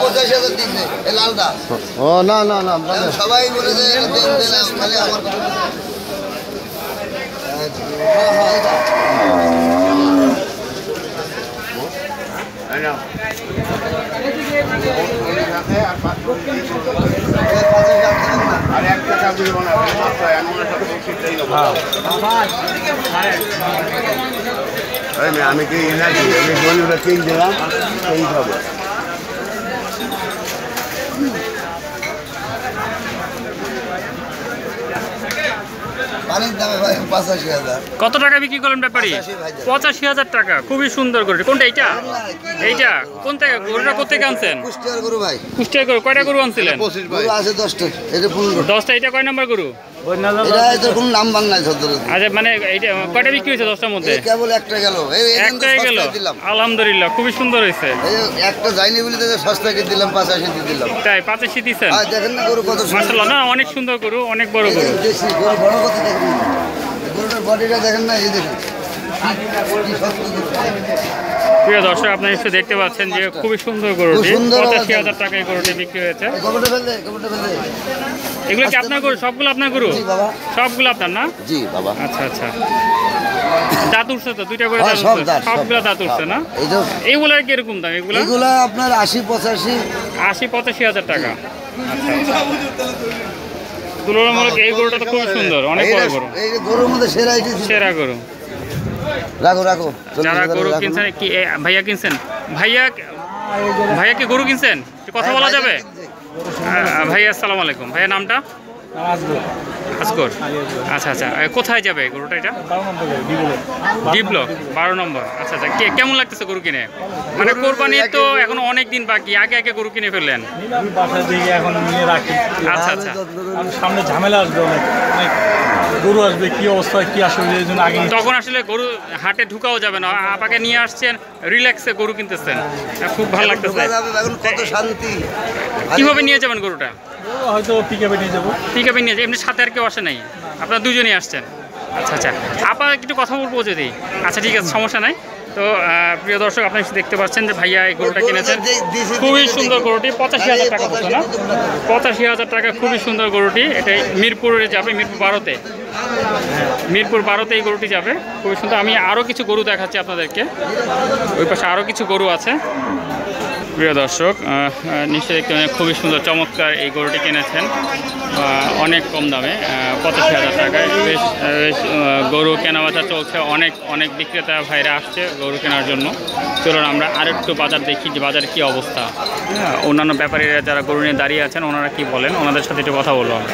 85,000 দিচ্ছে এই লালটা। ও না না না সবাই বলে যে দিলাম খালি আমার আমি কি গরিবরা কিন দিলাম সেই খাবো। পানির দামে ভাই 85,000। কত টাকা বিক্রি করলেন ব্যাপারী? 85,000 টাকা। খুবই সুন্দর গরু। কোনটা এইটা? এইটা কোন থেকে? গরুটা কোথেকে আনছেন? কুষ্টিয়ার গরু ভাই। কুষ্টিয়ার গরু। কয়টা গরু আনছিলেন? গরু আছে 10টা। এটা 15। 10টা। এটা কয় নাম্বার গরু? এটা কোনো নাম্বার নাই ধরতে। আচ্ছা, মানে এইটা কয়টা বিক্রি হয়েছে 10টার মধ্যে? কেবল একটা গেল। একটাই গেল। আলহামদুলিল্লাহ, খুবই সুন্দর হয়েছে। একটা যায়নি বলে তো সস্তাকে দিলাম, 85 দিলাম। তাই 85 দিয়েছেন? দেখেন না গরু কত সুন্দর। মাশাআল্লাহ, না অনেক সুন্দর গরু, অনেক বড় গরু। দেশি গরু বড় কত দেখেন। গরুটার বডিটা দেখেন না, এই দেখেন। প্রিয় দর্শক, আপনারা নিশ্চয়ই দেখতে পাচ্ছেন যে খুবই সুন্দর গরুটি। 85,000 টাকায় গরুটি বিক্রি হয়েছে। এগুলো কি আপনার গরু? সবগুলো আপনার গরু? সবগুলো আপনার না? জি বাবা। আচ্ছা আচ্ছা। দাঁত উঠছে তো? দুইটা করে দাঁত উঠছে? সবগুলো দাঁত উঠছে না? এইগুলো কিরকম দাম? এগুলো আপনার 80-85,000 টাকা। আচ্ছা, তুলনামূলক এই গরুটা তো খুব সুন্দর, অনেক বড় গরু। এই গরুর মধ্যে সেরা গরু। রাখো। যারা গরু কিনছেন, কি ভাইয়া কিনছেন? ভাইয়া কি গরু কিনছেন? কথা বলা যাবে? ভাইয়া আসসালামু আলাইকুম। ভাইয়া নামটা? আসগর। আচ্ছা আচ্ছা, কোথায় যাবে গরুটা? এটা ডি ব্লক 12 নম্বর। আচ্ছা আচ্ছা, কেমন লাগতেছে গরু কিনে? মানে কোরবানি তো এখন অনেক দিন বাকি, আগে আগে গরু কিনে ফেললেন। আচ্ছা আচ্ছা, সামনে ঝামেলা আসবে, অনেক গরু আসবে, কি অবস্থা কি আসলে আগে তখন আসলে গরু হাটে ঢুকাও যাবে না। আপনাকে নিয়ে আসছেন, রিল্যাক্সে গরু কিনতেছেন, খুব ভালো লাগতেছে। কত শান্তি। কিভাবে নিয়ে যাবেন গরুটা? হয়তো পিকআপে নিয়ে যাবো। পিকআপে নিয়ে যাবেন? এমনি সাথে আর কেউ আসে নাই? আপনারা দুজনেই আসছেন? আচ্ছা আচ্ছা, আপনার একটু কথা বলবো যদি? আচ্ছা ঠিক আছে, সমস্যা নাই। তো প্রিয় দর্শক, আপনারা দেখতে পাচ্ছেন যে ভাইয়া এই গরুটা কিনেছেন। খুবই সুন্দর গরুটি। 85,000 টাকা পড়ছে না? 85,000 টাকা। খুবই সুন্দর গরুটি। এটা মিরপুরে যাবে, মিরপুর 12-তে। মিরপুর 12-তে এই গরুটি যাবে। খুবই সুন্দর। আমি আরও কিছু গরু দেখাচ্ছি আপনাদেরকে। ওই পাশে আরও কিছু গরু আছে। প্রিয় দর্শক, নিশ্চয়ই দেখতে খুবই সুন্দর চমৎকার এই গরুটি কিনেছেন অনেক কম দামে, 85,000 টাকায়। বেশ গরু কেনাবেচা চলছে। অনেক বিক্রেতা ভাইরা আসছে গরু কেনার জন্য। চলুন আমরা আরেকটু বাজার দেখি যে বাজারে কী অবস্থা। অন্যান্য ব্যাপারীরা যারা গরু নিয়ে দাঁড়িয়ে আছেন ওনারা কি বলেন, ওনাদের সাথে একটু কথা বলবো আমরা।